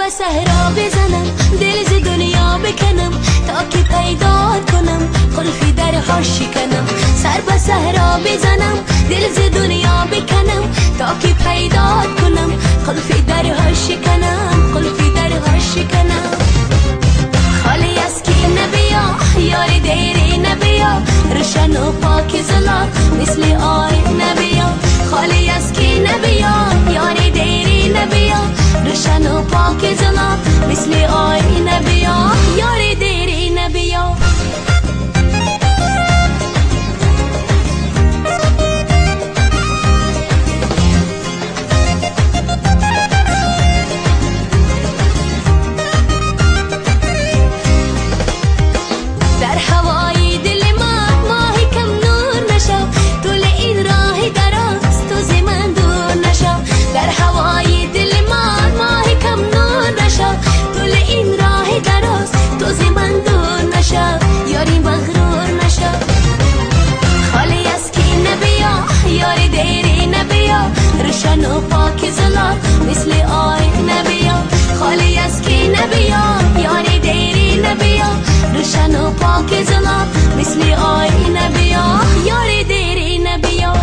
صحرا بزنم دل ز دنیا بکنم تا که پیدا کنم قلفی درها شکنم سر به صحرا بزنم دل ز دنیا بکنم تا که پیدا کنم قلفی درها شکنم قلفی درها شکنم خالی از کی نبیا یار دیری نبیا روشن و پاک زلا مثل آی نبیا خالی از کی نبیا یار دیری نبیا روشن و پاک زلا مثل آی نبیا یار دیری نبیا در هوای دل من ماهی کم نور نشو طول این راه دراز تو ز من دور نشو در هوای دل من ماهی کم نور نشو طول این راه دراز تو ز من دور نشو یاری مغرور نشو خالی از کی نبیا یاری دیری نبیا روشن و پاک زلا مثل آی نبیا خالی از کی نبیا یاری دیری نبیا روشن و پاک زلا مثل آی نبیا یاری دیری نبیا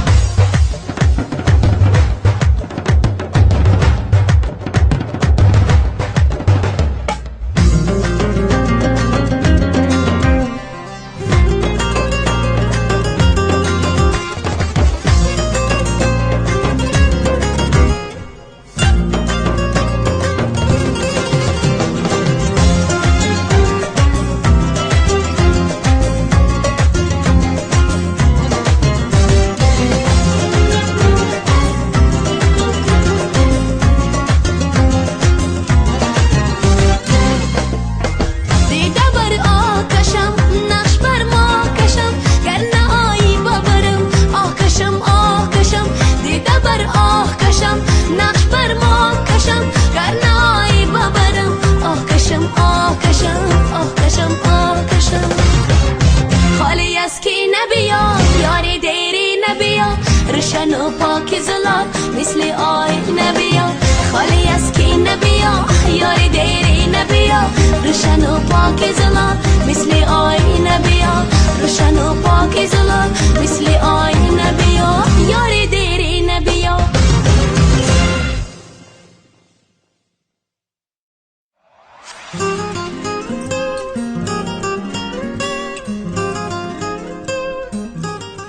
روشن و پاک زلا مثل آی نبیا خالی از کی نبیا یار دیری نبیا روشن و پاک زلا مثل آی نبیا روشن و پاک زلا مثل آی نبیا یار دیری نبیا